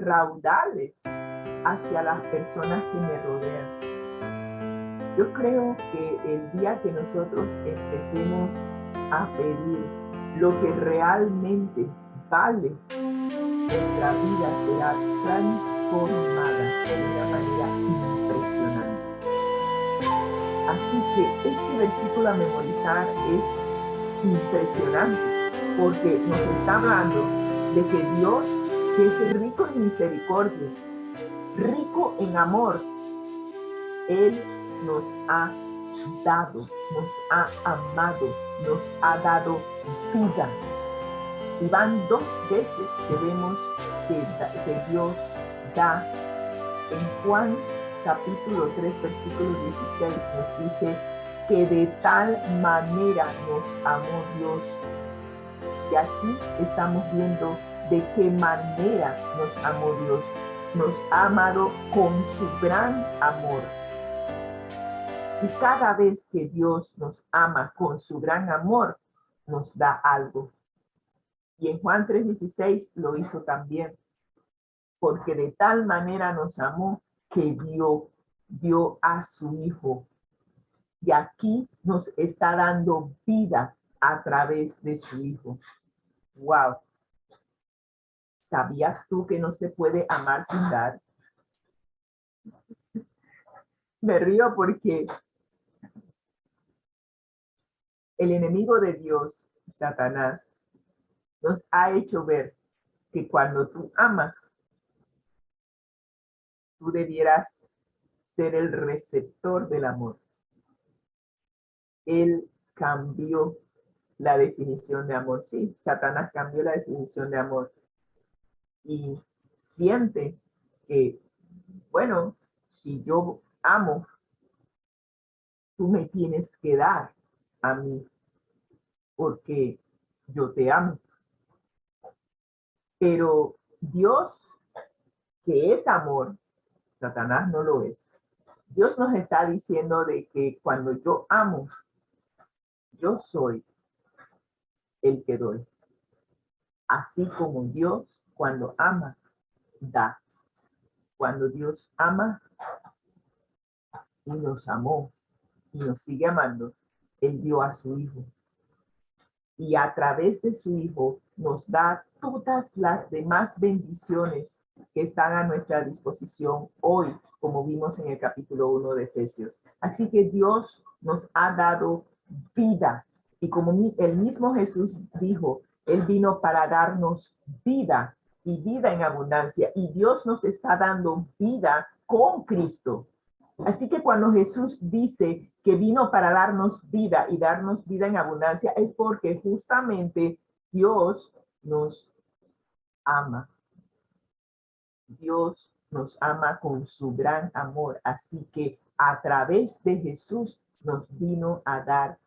raudales hacia las personas que me rodean. Yo creo que el día que nosotros empecemos a pedir lo que realmente vale, nuestra vida será transformada de una manera impresionante. Así que este versículo a memorizar es impresionante porque nos está hablando de que Dios, que es rico en misericordia, rico en amor, Él nos ha dado, nos ha amado, nos ha dado vida. Y van 2 veces que vemos que Dios da. En Juan capítulo 3, versículo 16 nos dice que de tal manera nos amó Dios. Y aquí estamos viendo de qué manera nos amó Dios. Nos ha amado con su gran amor. Y cada vez que Dios nos ama con su gran amor, nos da algo. Y en Juan 3:16 lo hizo también. Porque de tal manera nos amó que dio a su Hijo. Y aquí nos está dando vida a través de su Hijo. ¡Wow! ¿Sabías tú que no se puede amar sin dar? Me río porque el enemigo de Dios, Satanás, nos ha hecho ver que cuando tú amas, tú debieras ser el receptor del amor. Él cambió la definición de amor. Sí, Satanás cambió la definición de amor y siente que, bueno, si yo amo, tú me tienes que dar a mí porque yo te amo. Pero Dios, que es amor, Satanás no lo es. Dios nos está diciendo de que cuando yo amo, yo soy el que doy. Así como Dios, cuando ama, da. Cuando Dios ama y nos amó y nos sigue amando, Él dio a su Hijo. Y a través de su Hijo nos da todas las demás bendiciones que están a nuestra disposición hoy, como vimos en el capítulo 1 de Efesios. Así que Dios nos ha dado vida. Y como el mismo Jesús dijo, Él vino para darnos vida y vida en abundancia. Y Dios nos está dando vida con Cristo. Así que cuando Jesús dice que vino para darnos vida y darnos vida en abundancia, es porque justamente Dios nos ama. Dios nos ama con su gran amor. Así que a través de Jesús nos vino a dar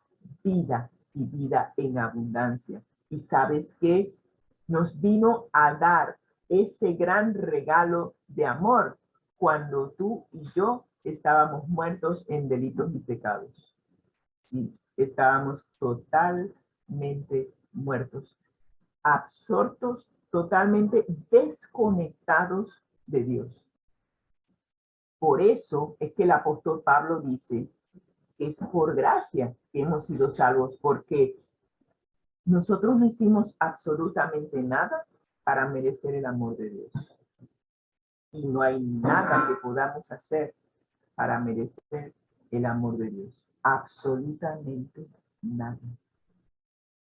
vida y vida en abundancia. ¿Y sabes qué? Nos vino a dar ese gran regalo de amor cuando tú y yo estábamos muertos en delitos y pecados. Sí, estábamos totalmente muertos, absortos, totalmente desconectados de Dios. Por eso es que el apóstol Pablo dice que es por gracia que hemos sido salvos, porque nosotros no hicimos absolutamente nada para merecer el amor de Dios. Y no hay nada que podamos hacer para merecer el amor de Dios. Absolutamente nada.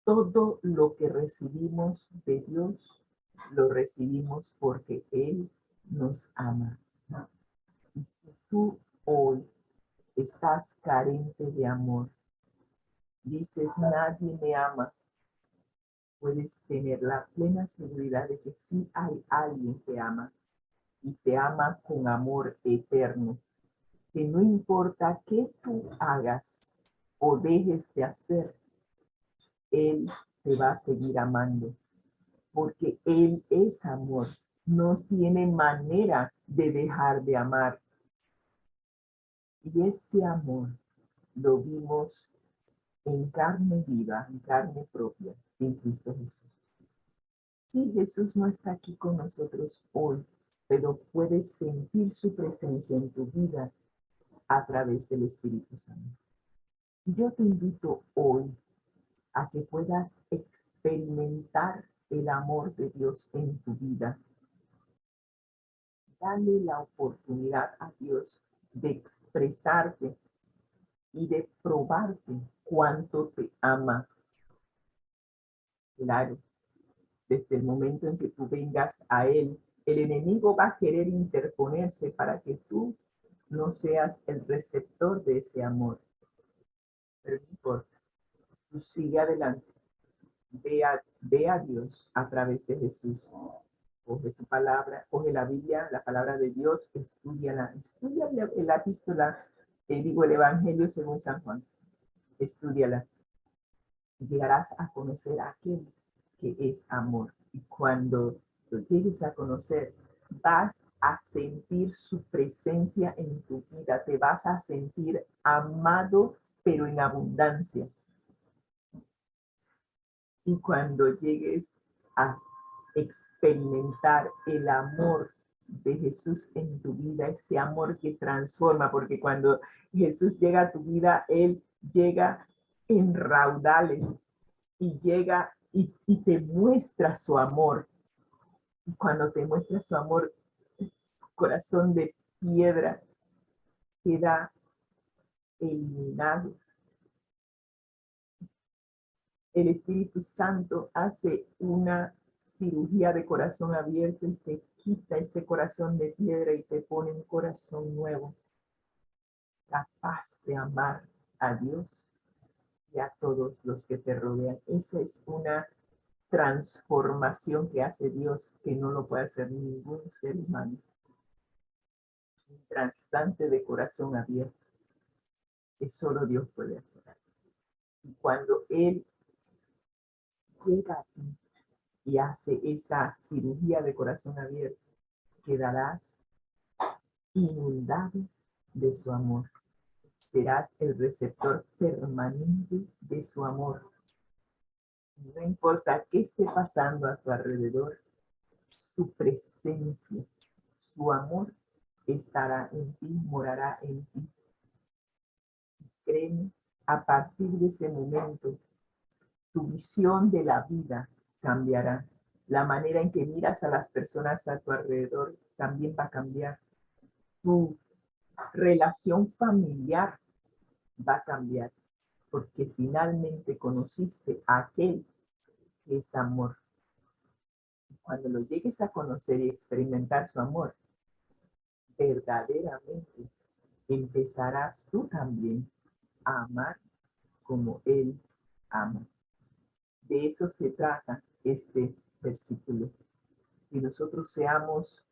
Todo lo que recibimos de Dios, lo recibimos porque Él nos ama. Y si tú hoy estás carente de amor, dices, nadie me ama, puedes tener la plena seguridad de que sí hay alguien que ama y te ama con amor eterno, que no importa qué tú hagas o dejes de hacer, Él te va a seguir amando, porque Él es amor, no tiene manera de dejar de amar. Y ese amor lo vimos en carne viva, en carne propia, en Cristo Jesús. Si Jesús no está aquí con nosotros hoy, pero puedes sentir su presencia en tu vida a través del Espíritu Santo. Yo te invito hoy a que puedas experimentar el amor de Dios en tu vida. Dale la oportunidad a Dios de expresarte y de probarte cuánto te ama. Claro, desde el momento en que tú vengas a Él, el enemigo va a querer interponerse para que tú no seas el receptor de ese amor. Pero no importa, tú sigue adelante. Ve a Dios a través de Jesús. Coge tu palabra, coge la Biblia, la palabra de Dios, estudia la epístola, el Evangelio según San Juan. Estúdiala. Llegarás a conocer a aquel que es amor. Y cuando lo llegues a conocer, vas a sentir su presencia en tu vida. Te vas a sentir amado, pero en abundancia. Y cuando llegues a experimentar el amor de Jesús en tu vida, ese amor que transforma, porque cuando Jesús llega a tu vida, Él llega en raudales y llega y te muestra su amor. Y cuando te muestra su amor, corazón de piedra queda eliminado. El Espíritu Santo hace una cirugía de corazón abierto y te quita ese corazón de piedra y te pone un corazón nuevo, capaz de amar a Dios y a todos los que te rodean. Esa es una transformación que hace Dios que no lo puede hacer ningún ser humano. Un trasplante de corazón abierto que solo Dios puede hacer. Y cuando Él llega a ti y hace esa cirugía de corazón abierto, quedarás inundado de su amor. Serás el receptor permanente de su amor. No importa qué esté pasando a tu alrededor, su presencia, su amor estará en ti, morará en ti. Créeme, a partir de ese momento, tu visión de la vida cambiará. La manera en que miras a las personas a tu alrededor también va a cambiar. Tu relación familiar va a cambiar, porque finalmente conociste a aquel que es amor. Cuando lo llegues a conocer y experimentar su amor, verdaderamente empezarás tú también a amar como Él ama. De eso se trata este versículo. Que nosotros seamos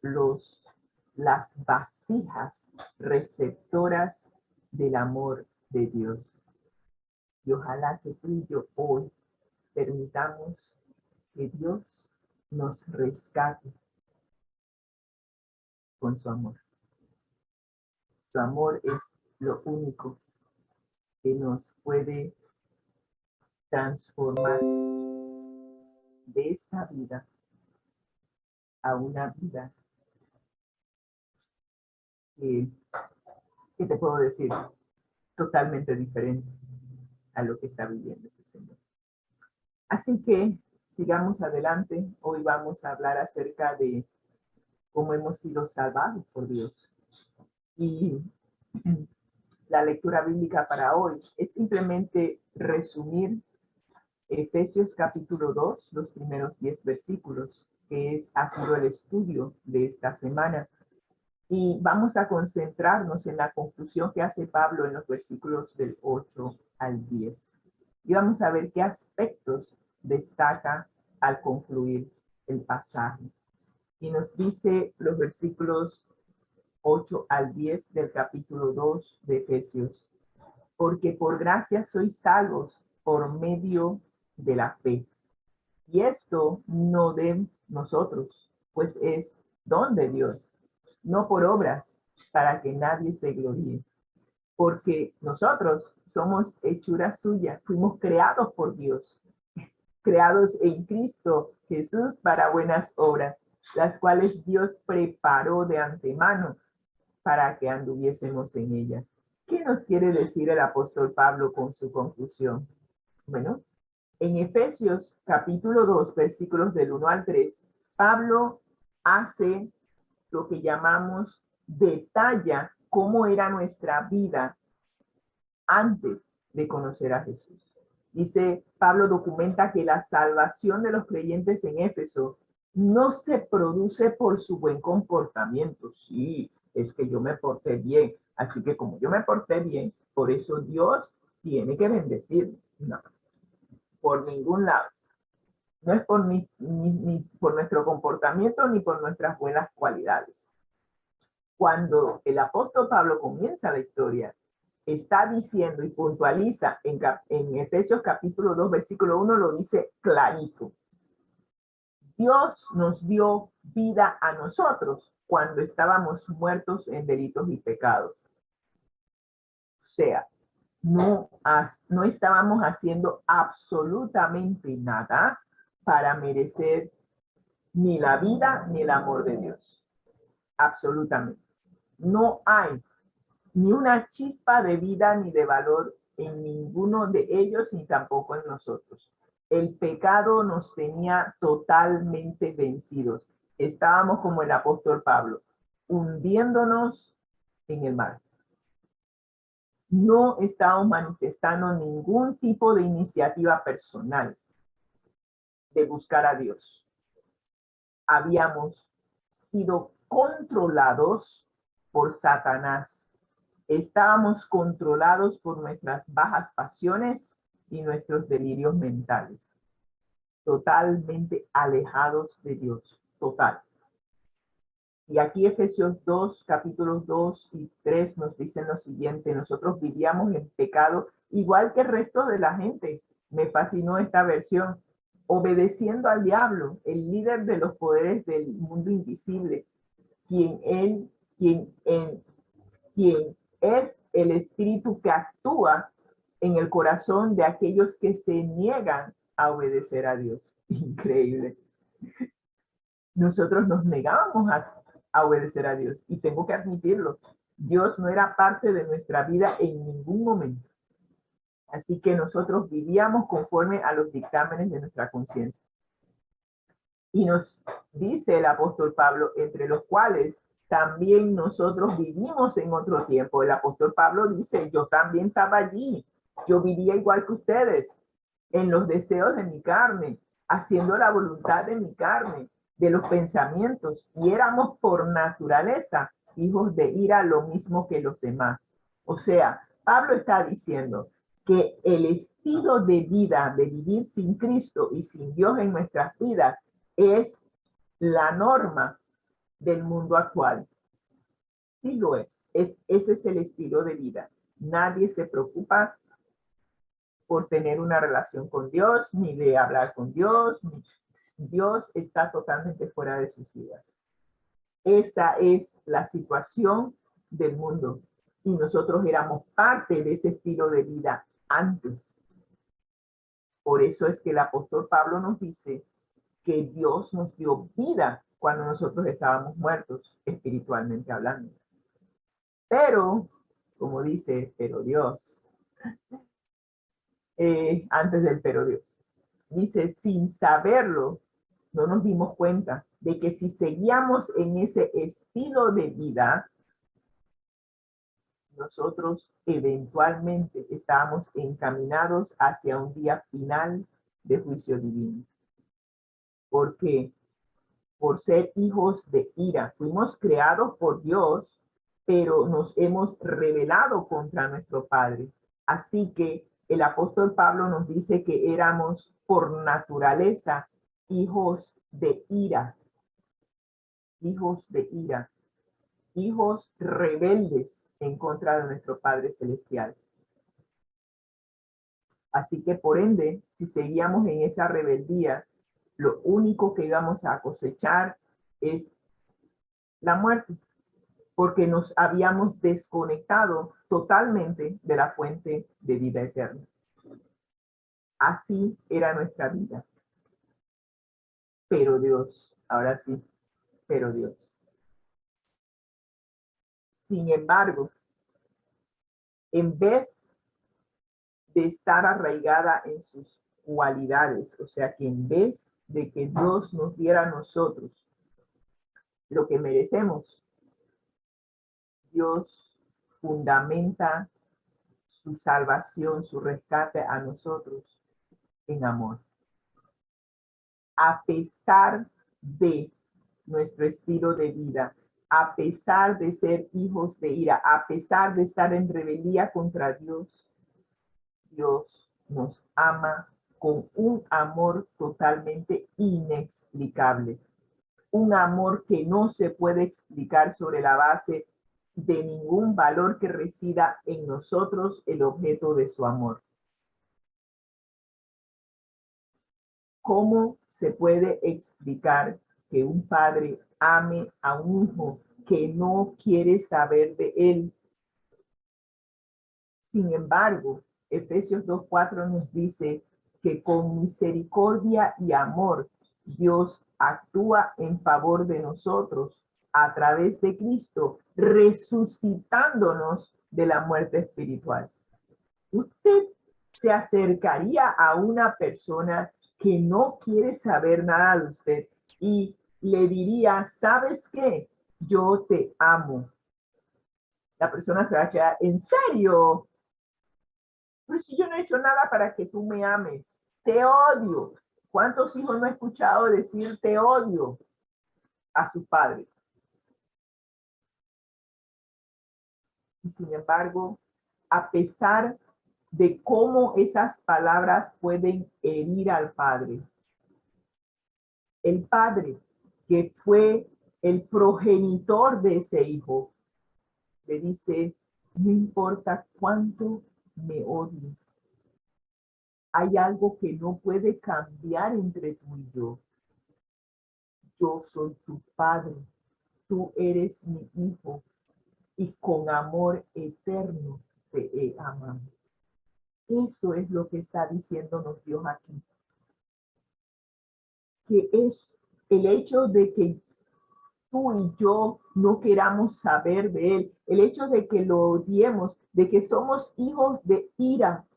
las vasijas receptoras del amor de Dios. Y ojalá que tú y yo hoy permitamos que Dios nos rescate con su amor. Su amor es lo único que nos puede transformar de esta vida a una vida que, ¿qué te puedo decir? Totalmente diferente a lo que está viviendo este Señor. Así que sigamos adelante. Hoy vamos a hablar acerca de cómo hemos sido salvados por Dios. Y la lectura bíblica para hoy es simplemente resumir Efesios capítulo 2, los primeros 10 versículos, que ha sido el estudio de esta semana. Y vamos a concentrarnos en la conclusión que hace Pablo en los versículos del 8 al 10. Y vamos a ver qué aspectos destaca al concluir el pasaje. Y nos dice los versículos 8 al 10 del capítulo 2 de Efesios. Porque por gracia sois salvos por medio de la fe. Y esto no de nosotros, pues es don de Dios, no por obras, para que nadie se gloríe. Porque nosotros somos hechura suya, fuimos creados por Dios, creados en Cristo Jesús para buenas obras, las cuales Dios preparó de antemano para que anduviésemos en ellas. ¿Qué nos quiere decir el apóstol Pablo con su conclusión? Bueno, en Efesios capítulo 2, versículos del 1 al 3, Pablo hace lo que llamamos detalla cómo era nuestra vida antes de conocer a Jesús. Dice, Pablo documenta que la salvación de los creyentes en Éfeso no se produce por su buen comportamiento. Sí, es que yo me porté bien. Así que como yo me porté bien, por eso Dios tiene que bendecirme. No, por ningún lado. No es por, ni por nuestro comportamiento ni por nuestras buenas cualidades. Cuando el apóstol Pablo comienza la historia, está diciendo y puntualiza en Efesios capítulo 2, versículo 1, lo dice clarito. Dios nos dio vida a nosotros cuando estábamos muertos en delitos y pecados. O sea, no estábamos haciendo absolutamente nada para merecer ni la vida ni el amor de Dios. Absolutamente. No hay ni una chispa de vida ni de valor en ninguno de ellos, ni tampoco en nosotros. El pecado nos tenía totalmente vencidos. Estábamos como el apóstol Pablo, hundiéndonos en el mar. No estábamos manifestando ningún tipo de iniciativa personal de buscar a Dios. Habíamos sido controlados por Satanás. Estábamos controlados por nuestras bajas pasiones y nuestros delirios mentales. Totalmente alejados de Dios. Total. Y aquí Efesios 2, capítulos 2 y 3 nos dicen lo siguiente. Nosotros vivíamos en pecado igual que el resto de la gente. Me fascinó esta versión. Obedeciendo al diablo, el líder de los poderes del mundo invisible, quien es el espíritu que actúa en el corazón de aquellos que se niegan a obedecer a Dios. Increíble. Nosotros nos negábamos a obedecer a Dios y tengo que admitirlo. Dios no era parte de nuestra vida en ningún momento. Así que nosotros vivíamos conforme a los dictámenes de nuestra conciencia. Y nos dice el apóstol Pablo, entre los cuales también nosotros vivimos en otro tiempo. El apóstol Pablo dice, yo también estaba allí. Yo vivía igual que ustedes, en los deseos de mi carne, haciendo la voluntad de mi carne, de los pensamientos. Y éramos por naturaleza hijos de ira, lo mismo que los demás. O sea, Pablo está diciendo que el estilo de vida, de vivir sin Cristo y sin Dios en nuestras vidas, es la norma del mundo actual. Sí lo es. Ese es el estilo de vida. Nadie se preocupa por tener una relación con Dios, ni de hablar con Dios. Dios está totalmente fuera de sus vidas. Esa es la situación del mundo. Y nosotros éramos parte de ese estilo de vida antes. Por eso es que el apóstol Pablo nos dice que Dios nos dio vida cuando nosotros estábamos muertos, espiritualmente hablando. Pero, como dice, pero Dios, antes del pero Dios, dice, sin saberlo, no nos dimos cuenta de que si seguíamos en ese estilo de vida, nosotros eventualmente estábamos encaminados hacia un día final de juicio divino. ¿Por qué? Por ser hijos de ira. Fuimos creados por Dios, pero nos hemos rebelado contra nuestro Padre. Así que el apóstol Pablo nos dice que éramos por naturaleza hijos de ira. Hijos de ira. Hijos rebeldes en contra de nuestro Padre Celestial. Así que por ende, si seguíamos en esa rebeldía, lo único que íbamos a cosechar es la muerte, porque nos habíamos desconectado totalmente de la fuente de vida eterna. Así era nuestra vida. Pero Dios, ahora sí, pero Dios. Sin embargo, en vez de estar arraigada en sus cualidades, o sea que en vez de que Dios nos diera a nosotros lo que merecemos, Dios fundamenta su salvación, su rescate a nosotros en amor. A pesar de nuestro estilo de vida, a pesar de ser hijos de ira, a pesar de estar en rebeldía contra Dios, Dios nos ama con un amor totalmente inexplicable. Un amor que no se puede explicar sobre la base de ningún valor que resida en nosotros, el objeto de su amor. ¿Cómo se puede explicar que un padre ame a un hijo que no quiere saber de él? Sin embargo, Efesios 2:4 nos dice que con misericordia y amor Dios actúa en favor de nosotros a través de Cristo, resucitándonos de la muerte espiritual. ¿Usted se acercaría a una persona que no quiere saber nada de usted y le diría, ¿sabes qué? Yo te amo? La persona se va a quedar, ¿en serio? Pero si yo no he hecho nada para que tú me ames, te odio. ¿Cuántos hijos no he escuchado decir te odio a sus padres? Y sin embargo, a pesar de cómo esas palabras pueden herir al padre, el padre que fue el progenitor de ese hijo, le dice, no importa cuánto me odies, hay algo que no puede cambiar entre tú y yo. Yo soy tu padre, tú eres mi hijo y con amor eterno te he amado. Eso es lo que está diciéndonos Dios aquí. Que es el hecho de que tú y yo no queramos saber de él, el hecho de que lo odiemos, de que somos hijos de ira,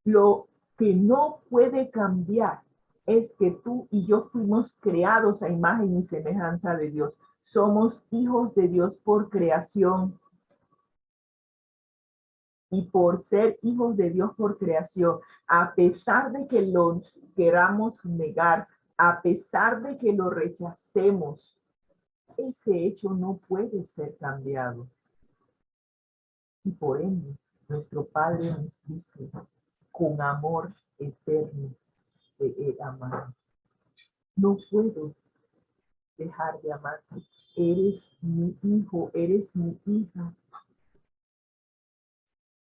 lo que no puede cambiar es que tú y yo fuimos creados a imagen y semejanza de Dios. Somos hijos de Dios por creación. Y por ser hijos de Dios por creación, a pesar de que lo queramos negar, a pesar de que lo rechacemos, ese hecho no puede ser cambiado. Y por ende, nuestro Padre nos dice, con amor eterno te he amado. No puedo dejar de amarte. Eres mi hijo, eres mi hija.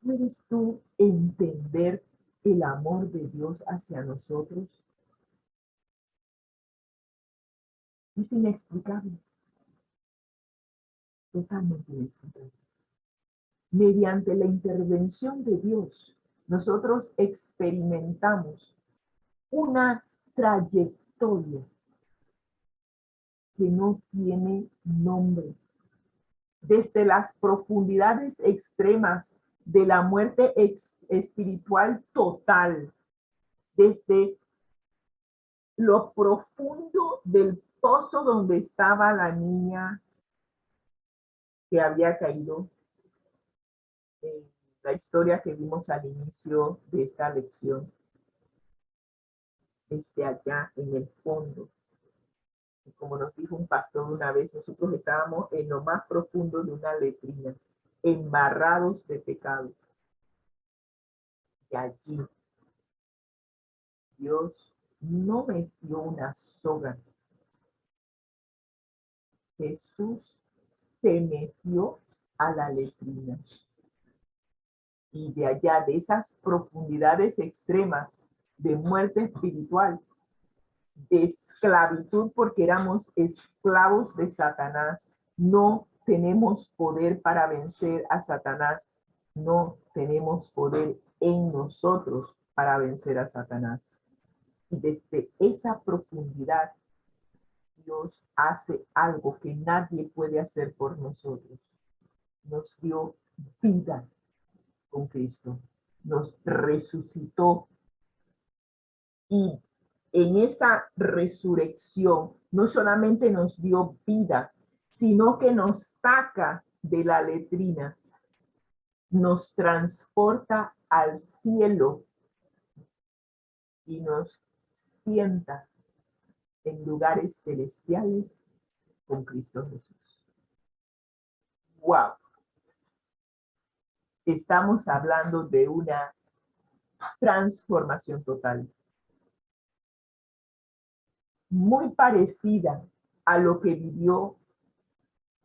¿Puedes tú entender el amor de Dios hacia nosotros? Es inexplicable, totalmente inexplicable. Mediante la intervención de Dios, nosotros experimentamos una trayectoria que no tiene nombre. Desde las profundidades extremas de la muerte espiritual total, desde lo profundo del pozo donde estaba la niña que había caído, en la historia que vimos al inicio de esta lección, desde allá en el fondo. Y como nos dijo un pastor una vez, nosotros estábamos en lo más profundo de una letrina, embarrados de pecado. Y allí Dios no metió una soga. Jesús se metió a la letrina. Y de allá, de esas profundidades extremas de muerte espiritual, de esclavitud porque éramos esclavos de Satanás, no tenemos poder para vencer a Satanás, no tenemos poder en nosotros para vencer a Satanás. Y desde esa profundidad, Dios hace algo que nadie puede hacer por nosotros. Nos dio vida con Cristo, nos resucitó y en esa resurrección no solamente nos dio vida, sino que nos saca de la letrina, nos transporta al cielo y nos sienta en lugares celestiales con Cristo Jesús. ¡Wow! Estamos hablando de una transformación total, muy parecida a lo que vivió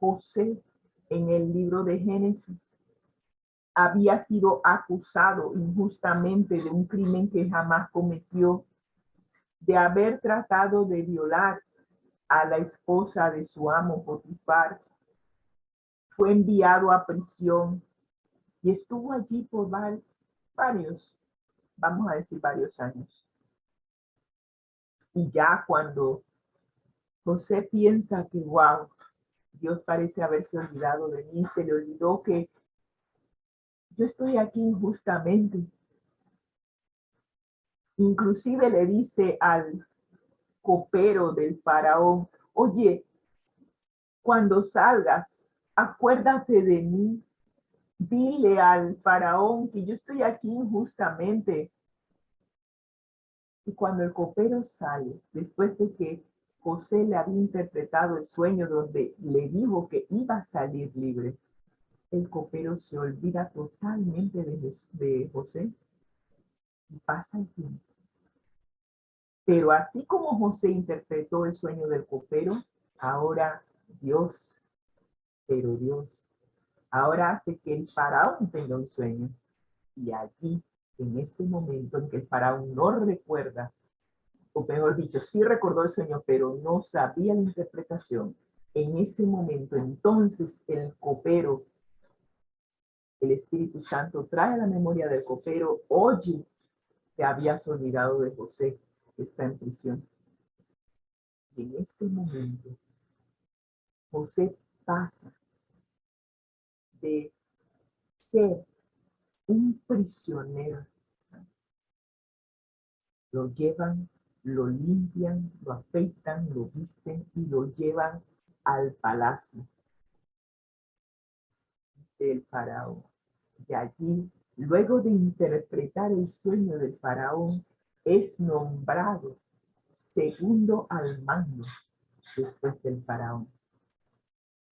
José en el libro de Génesis. Había sido acusado injustamente de un crimen que jamás cometió, de haber tratado de violar a la esposa de su amo Potifar. Fue enviado a prisión y estuvo allí por varios, vamos a decir varios años. Y ya cuando José piensa que, wow, Dios parece haberse olvidado de mí, se le olvidó que yo estoy aquí injustamente. Inclusive le dice al copero del faraón, oye, cuando salgas, acuérdate de mí. Dile al faraón que yo estoy aquí injustamente. Y cuando el copero sale, después de que José le había interpretado el sueño donde le dijo que iba a salir libre, el copero se olvida totalmente de José y pasa el tiempo. Pero así como José interpretó el sueño del copero, ahora Dios, pero Dios, ahora hace que el faraón tenga un sueño. Y allí, en ese momento en que el faraón no recuerda, o mejor dicho, sí recordó el sueño, pero no sabía la interpretación, en ese momento, entonces el copero, el Espíritu Santo trae a la memoria del copero, oye, te habías olvidado de José, que está en prisión. Y en ese momento, José pasa de ser un prisionero. Lo llevan, lo limpian, lo afeitan, lo visten y lo llevan al palacio del faraón. Y allí, luego de interpretar el sueño del faraón, es nombrado segundo al mando después del faraón.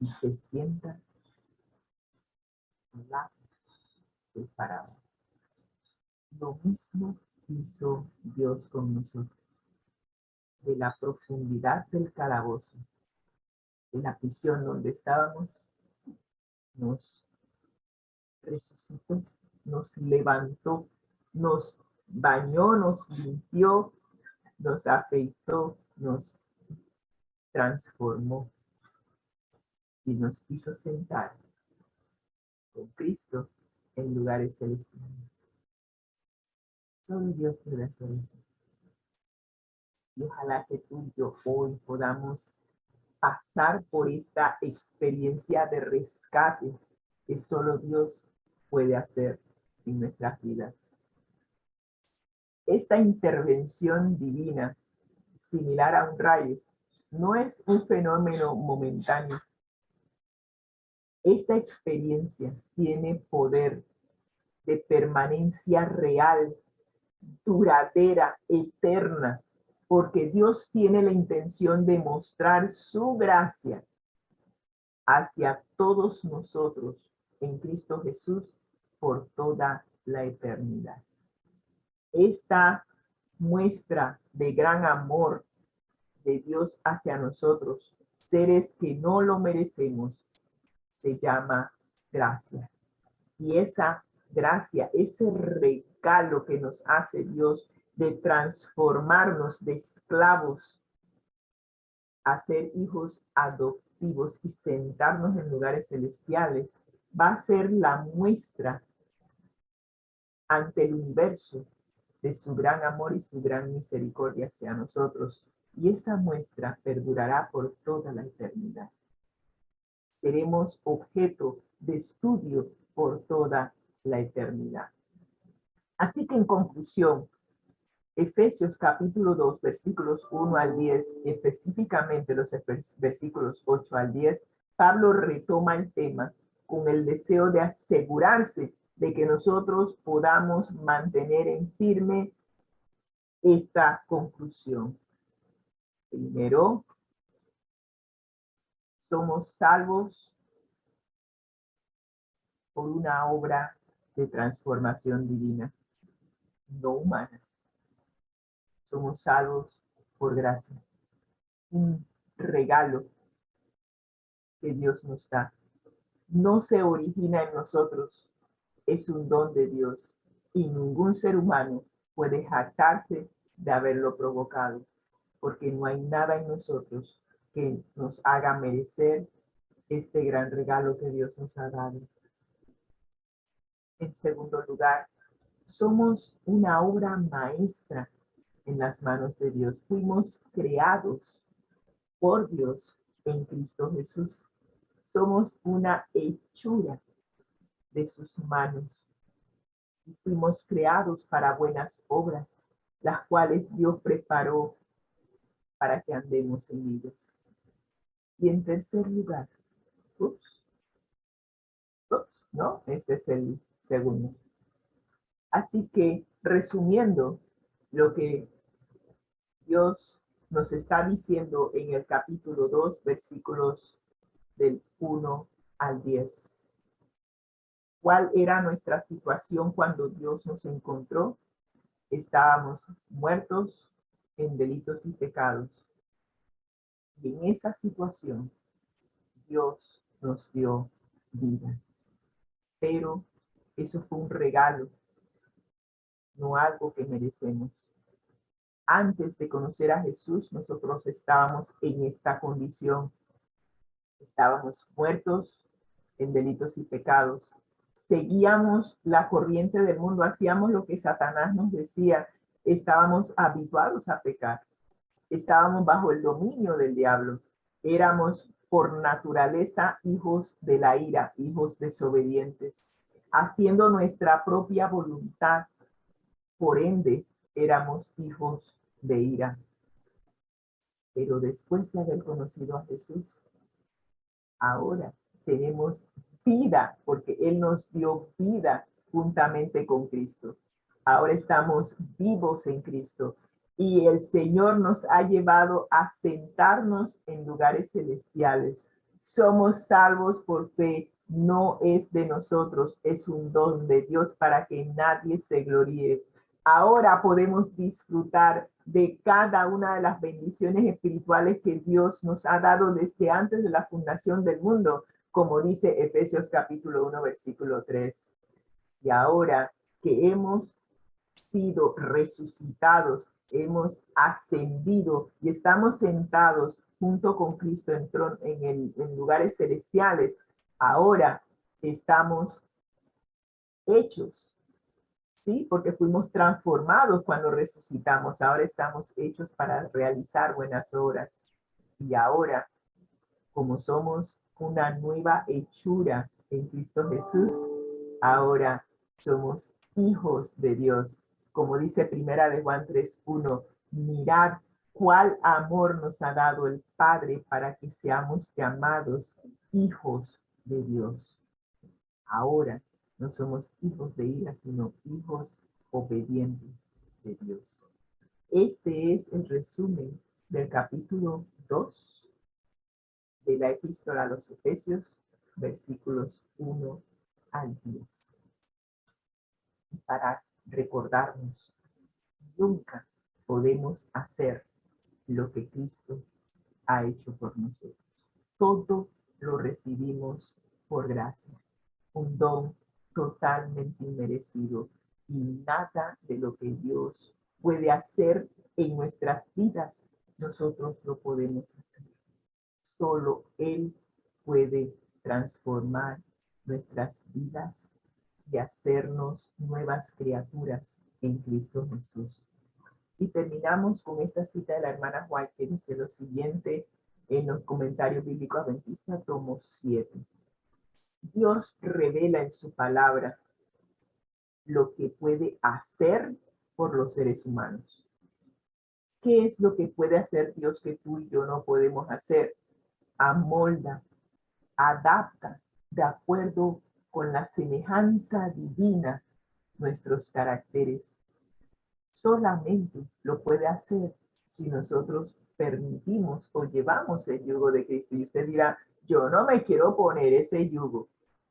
Y se sienta al lado del faraón. Lo mismo hizo Dios con nosotros. De la profundidad del calabozo, de la prisión donde estábamos, nos resucitó, nos levantó, nos bañó, nos limpió, nos afeitó, nos transformó y nos hizo sentar con Cristo en lugares celestiales. Solo Dios puede hacer eso. Y ojalá que tú y yo hoy podamos pasar por esta experiencia de rescate que solo Dios puede hacer en nuestras vidas. Esta intervención divina, similar a un rayo, no es un fenómeno momentáneo. Esta experiencia tiene poder de permanencia real, duradera, eterna, porque Dios tiene la intención de mostrar su gracia hacia todos nosotros en Cristo Jesús por toda la eternidad. Esta muestra de gran amor de Dios hacia nosotros, seres que no lo merecemos, se llama gracia. Y esa gracia, ese regalo que nos hace Dios de transformarnos de esclavos a ser hijos adoptivos y sentarnos en lugares celestiales, va a ser la muestra ante el universo de su gran amor y su gran misericordia hacia nosotros, y esa muestra perdurará por toda la eternidad. Seremos objeto de estudio por toda la eternidad. Así que en conclusión, Efesios capítulo 2, versículos 1 al 10, específicamente los versículos 8 al 10, Pablo retoma el tema con el deseo de asegurarse de que nosotros podamos mantener en firme esta conclusión. Primero, somos salvos por una obra de transformación divina, no humana. Somos salvos por gracia, un regalo que Dios nos da. No se origina en nosotros, es un don de Dios y ningún ser humano puede jactarse de haberlo provocado, porque no hay nada en nosotros que nos haga merecer este gran regalo que Dios nos ha dado. En segundo lugar, somos una obra maestra en las manos de Dios. Fuimos creados por Dios en Cristo Jesús. Somos una hechura de sus manos. Y fuimos creados para buenas obras, las cuales Dios preparó para que andemos en ellas. Y en tercer lugar, ¿no? Ese es el segundo. Así que, resumiendo lo que Dios nos está diciendo en el capítulo 2, versículos del 1 al 10. ¿Cuál era nuestra situación cuando Dios nos encontró? Estábamos muertos en delitos y pecados. Y en esa situación, Dios nos dio vida. Pero eso fue un regalo, no algo que merecemos. Antes de conocer a Jesús, nosotros estábamos en esta condición. Estábamos muertos en delitos y pecados. Seguíamos la corriente del mundo, hacíamos lo que Satanás nos decía. Estábamos habituados a pecar. Estábamos bajo el dominio del diablo. Éramos por naturaleza hijos de la ira, hijos desobedientes, haciendo nuestra propia voluntad. Por ende, éramos hijos de ira. Pero después de haber conocido a Jesús, ahora tenemos vida, porque Él nos dio vida juntamente con Cristo. Ahora estamos vivos en Cristo y el Señor nos ha llevado a sentarnos en lugares celestiales. Somos salvos por fe, no es de nosotros, es un don de Dios para que nadie se gloríe. Ahora podemos disfrutar de cada una de las bendiciones espirituales que Dios nos ha dado desde antes de la fundación del mundo, como dice Efesios capítulo 1, versículo 3. Y ahora que hemos sido resucitados, hemos ascendido y estamos sentados junto con Cristo en lugares celestiales, ahora estamos hechos, ¿sí? Porque fuimos transformados cuando resucitamos. Ahora estamos hechos para realizar buenas obras. Y ahora, como somos una nueva hechura en Cristo Jesús, ahora somos hijos de Dios. Como dice Primera de Juan 3:1, mirad cuál amor nos ha dado el Padre para que seamos llamados hijos de Dios. Ahora no somos hijos de ira, sino hijos obedientes de Dios. Este es el resumen del capítulo 2 de la epístola a los Efesios, versículos 1 al 10. Y para recordarnos, nunca podemos hacer lo que Cristo ha hecho por nosotros. Todo lo recibimos por gracia, un don totalmente inmerecido, y nada de lo que Dios puede hacer en nuestras vidas, nosotros lo podemos hacer. Solo Él puede transformar nuestras vidas y hacernos nuevas criaturas en Cristo Jesús. Y terminamos con esta cita de la hermana White que dice lo siguiente en los comentarios bíblicos adventistas, tomo 7. Dios revela en su palabra lo que puede hacer por los seres humanos. ¿Qué es lo que puede hacer Dios que tú y yo no podemos hacer? Amolda, adapta de acuerdo con la semejanza divina nuestros caracteres. Solamente lo puede hacer si nosotros permitimos o llevamos el yugo de Cristo. Y usted dirá, yo no me quiero poner ese yugo.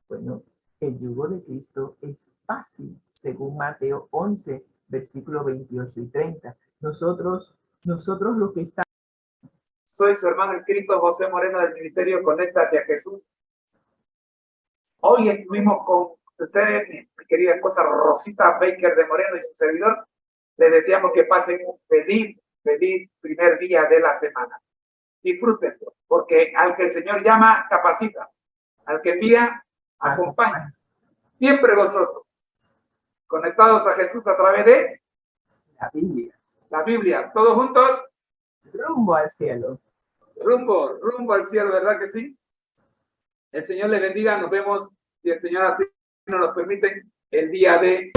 Bueno, el yugo de Cristo es fácil, según Mateo 11, versículo 28 y 30. Nosotros lo que está... Soy su hermano en Cristo, José Moreno, del Ministerio Conéctate a Jesús. Hoy estuvimos con ustedes, mi querida esposa Rosita Baker de Moreno y su servidor. Les deseamos que pasen un feliz primer día de la semana. Disfrútenlo, porque al que el Señor llama, capacita. Al que envía, acompaña. Siempre gozoso. Conectados a Jesús a través de la Biblia. La Biblia. Todos juntos. Rumbo al cielo. Rumbo al cielo, ¿verdad que sí? El Señor les bendiga. Nos vemos, si el Señor así nos lo permite, el día de...